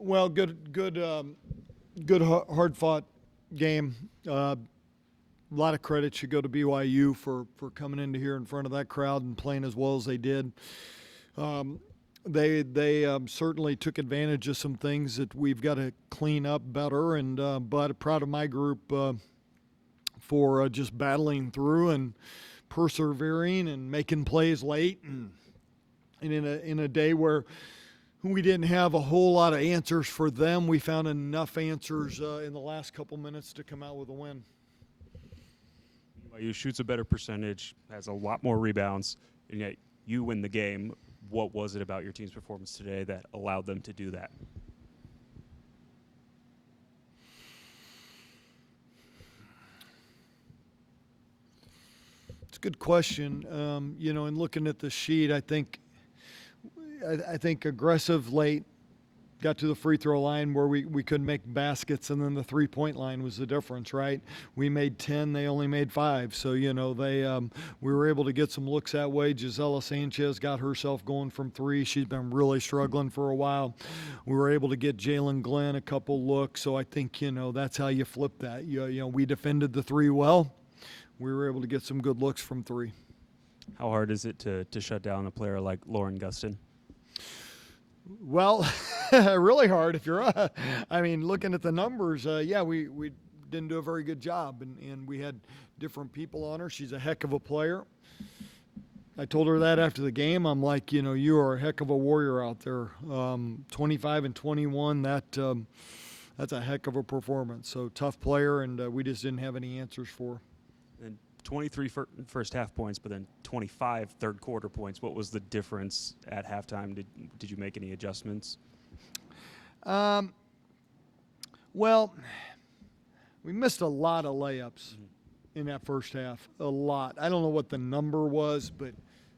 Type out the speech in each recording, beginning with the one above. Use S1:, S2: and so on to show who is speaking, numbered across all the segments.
S1: Well, good hard-fought game. A lot of credit should go to BYU for coming into here in front of that crowd and playing as well as they did. They certainly took advantage of some things that we've got to clean up better, and but proud of my group for just battling through and persevering and making plays late, and in a day where we didn't have a whole lot of answers for them, we found enough answers in the last couple minutes to come out with a win.
S2: BYU shoots a better percentage, has a lot more rebounds, and yet you win the game. What was it about your team's performance today that allowed them to do that?
S1: It's a good question. In looking at the sheet, I think aggressive late, got to the free throw line where we couldn't make baskets, and then the three-point line was the difference, right? We made 10, they only made 5. So, we were able to get some looks that way. Gisela Sanchez got herself going from 3. She's been really struggling for a while. We were able to get Jalen Glenn a couple looks. So I think, that's how you flip that. We defended the 3 well. We were able to get some good looks from 3.
S2: How hard is it to shut down a player like Lauren Gustin?
S1: Well, really hard if you're looking at the numbers, we didn't do a very good job, and we had different people on her. She's a heck of a player. I told her that after the game. I'm like, you are a heck of a warrior out there. 25 and 21, that's a heck of a performance. So tough player, and we just didn't have any answers for her.
S2: And 23 first half points, but then 25 third quarter points. What was the difference at halftime? Did you make any adjustments?
S1: Well, we missed a lot of layups in that first half. A lot. I don't know what the number was, but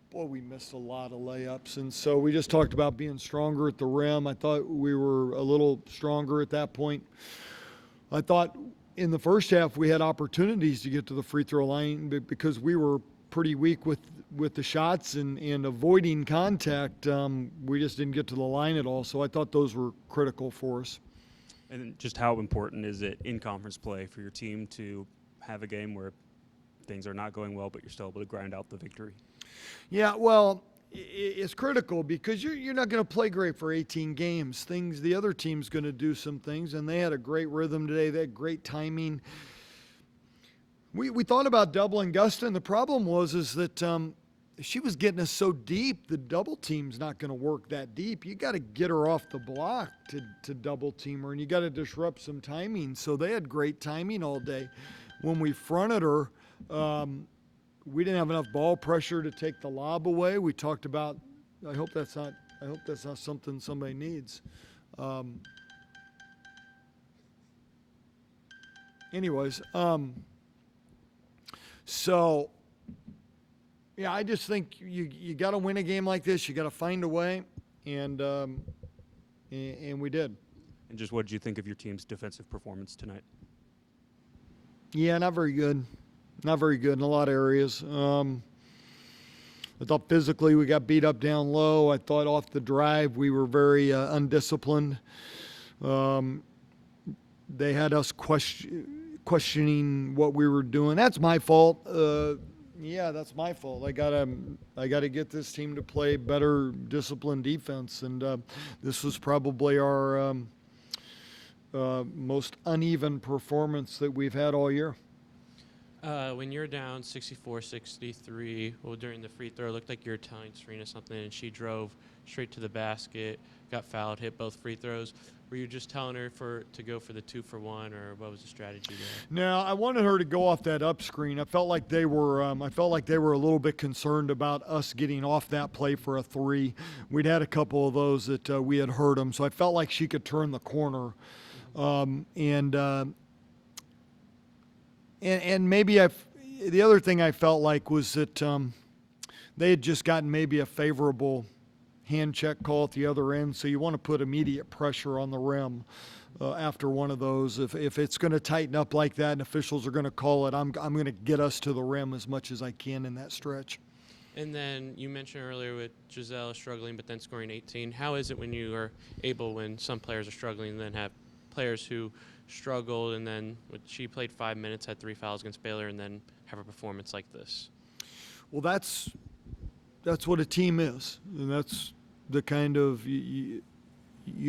S1: boy, we missed a lot of layups. And so we just talked about being stronger at the rim. I thought we were a little stronger at that point. I thought in the first half we had opportunities to get to the free throw line because we were pretty weak with the shots and avoiding contact. We just didn't get to the line at all. So I thought those were critical for us.
S2: And just how important is it in conference play for your team to have a game where things are not going well, but you're still able to grind out the victory?
S1: Yeah, well, it's critical because you're not going to play great for 18 games. The other team's going to do some things, and they had a great rhythm today. They had great timing. We thought about doubling Gustin. The problem was that she was getting us so deep, the double team's not going to work that deep. You got to get her off the block to double team her, and you got to disrupt some timing. So they had great timing all day. When we fronted her, we didn't have enough ball pressure to take the lob away. We talked about. I hope that's not something somebody needs. Anyways. So, yeah, I just think you got to win a game like this. You got to find a way, and we did.
S2: And just what did you think of your team's defensive performance tonight?
S1: Yeah, not very good. Not very good in a lot of areas. I thought physically we got beat up down low. I thought off the drive we were very undisciplined. They had us questioning what we were doing. That's my fault. Yeah, that's my fault. I gotta get this team to play better disciplined defense, and this was probably our most uneven performance that we've had all year.
S3: When you're down 64-63, well, during the free throw, it looked like you were telling Serena something, and she drove straight to the basket, got fouled, hit both free throws. Were you just telling her to go for the 2-for-1, or what was the strategy there?
S1: No, I wanted her to go off that up screen. I felt like they were. A little bit concerned about us getting off that play for a 3. We'd had a couple of those that we had hurt them, so I felt like she could turn the corner, and maybe the other thing I felt like was that they had just gotten maybe a favorable hand check call at the other end, so you want to put immediate pressure on the rim after one of those. If it's going to tighten up like that and officials are going to call it, I'm going to get us to the rim as much as I can in that stretch.
S3: And then you mentioned earlier with Giselle struggling but then scoring 18. How is it when you are able, when some players are struggling, and then have players who struggled and then she played 5 minutes, had 3 fouls against Baylor, and then have a performance like this?
S1: Well, that's what a team is, and that's the kind of you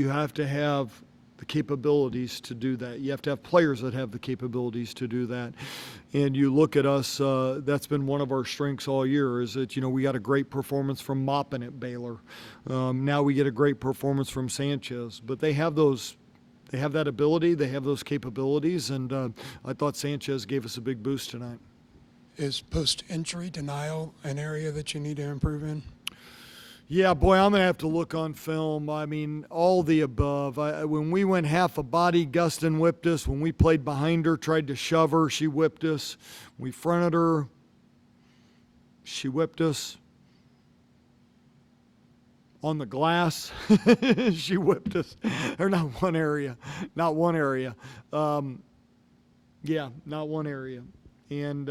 S1: have to have the capabilities to do that. You have to have players that have the capabilities to do that. And you look at us, that's been one of our strengths all year, is that, we got a great performance from Maupin at Baylor. Now we get a great performance from Sanchez. But they have that ability, they have those capabilities, and I thought Sanchez gave us a big boost tonight.
S4: Is post-injury denial an area that you need to improve in?
S1: Yeah, boy, I'm going to have to look on film. I mean, all the above. When we went half a body, Gustin whipped us. When we played behind her, tried to shove her, she whipped us. We fronted her, she whipped us. On the glass, she whipped us. Or not one area. Not one area. Yeah, not one area. And,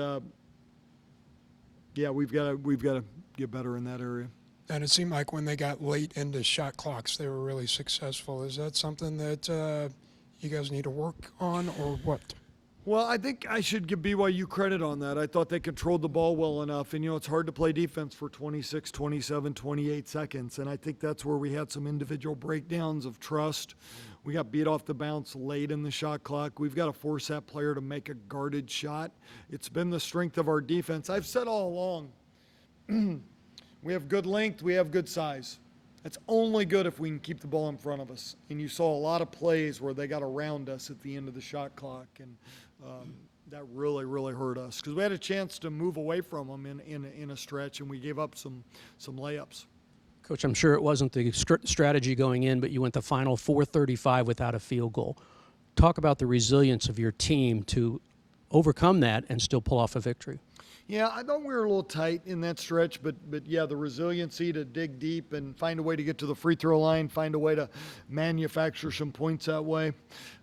S1: yeah, we've got to get better in that area.
S4: And it seemed like when they got late into shot clocks, they were really successful. Is that something that you guys need to work on, or what?
S1: Well, I think I should give BYU credit on that. I thought they controlled the ball well enough. And, it's hard to play defense for 26, 27, 28 seconds. And I think that's where we had some individual breakdowns of trust. We got beat off the bounce late in the shot clock. We've got to force that player to make a guarded shot. It's been the strength of our defense. I've said all along, we have good length, we have good size. It's only good if we can keep the ball in front of us. And you saw a lot of plays where they got around us at the end of the shot clock, and that really, really hurt us because we had a chance to move away from them in a stretch, and we gave up some layups.
S5: Coach, I'm sure it wasn't the strategy going in, but you went the final 4:35 without a field goal. Talk about the resilience of your team to overcome that and still pull off a victory.
S1: Yeah, I thought we were a little tight in that stretch, but yeah, the resiliency to dig deep and find a way to get to the free throw line, find a way to manufacture some points that way.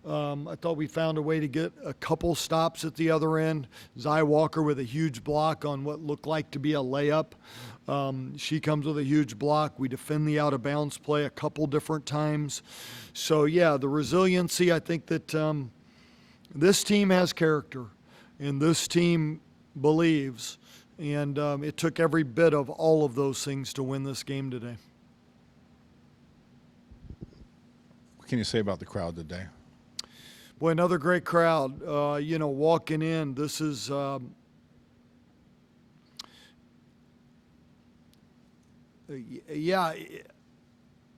S1: I thought we found a way to get a couple stops at the other end. Zy Walker with a huge block on what looked like to be a layup. She comes with a huge block. We defend the out-of-bounds play a couple different times. So, yeah, the resiliency, I think that this team has character, and this team believes, and it took every bit of all of those things to win this game today.
S6: What can you say about the crowd today?
S1: Boy, another great crowd. Walking in, this is out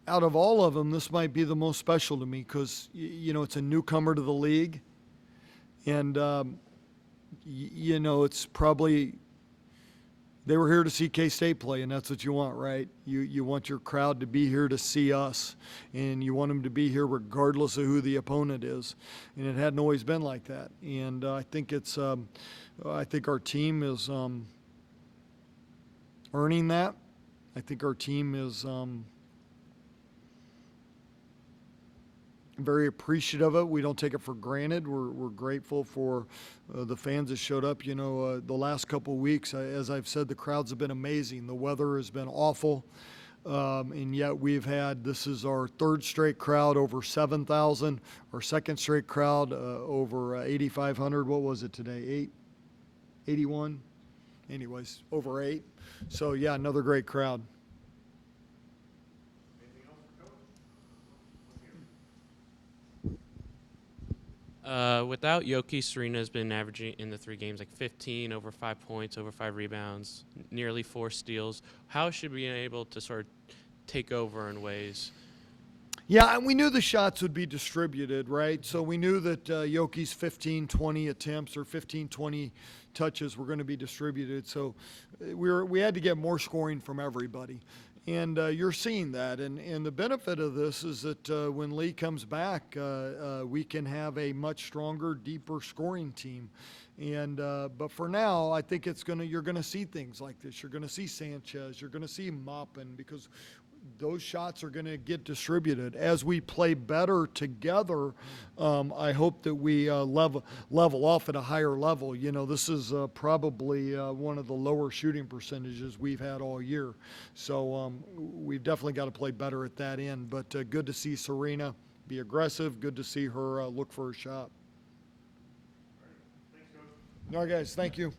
S1: of all of them, this might be the most special to me because, it's a newcomer to the league, and it's probably they were here to see K-State play, and that's what you want, right? You want your crowd to be here to see us, and you want them to be here regardless of who the opponent is. And it hadn't always been like that. And I think I think our team is earning that. I think our team is very appreciative of it. We don't take it for granted. We're grateful for the fans that showed up. The last couple of weeks, as I've said, the crowds have been amazing. The weather has been awful, and yet this is our third straight crowd over 7,000, our second straight crowd over 8,500. What was it today? 81? Anyways, over 8. So, yeah, another great crowd.
S3: Without Yoki, Serena's been averaging in the 3 games like 15, over 5 points, over 5 rebounds, nearly 4 steals. How should we be able to sort of take over in ways?
S1: Yeah, and we knew the shots would be distributed, right? So we knew that Yoki's 15, 20 attempts or 15, 20 touches were going to be distributed. So we had to get more scoring from everybody. And you're seeing that. And the benefit of this is that when Lee comes back, we can have a much stronger, deeper scoring team. And but for now, I think you're going to see things like this. You're going to see Sanchez. You're going to see Maupin because those shots are going to get distributed. As we play better together, I hope that we level off at a higher level. You know, this is probably one of the lower shooting percentages we've had all year. So we've definitely got to play better at that end. But good to see Serena be aggressive. Good to see her look for a shot. All right, guys, thank you.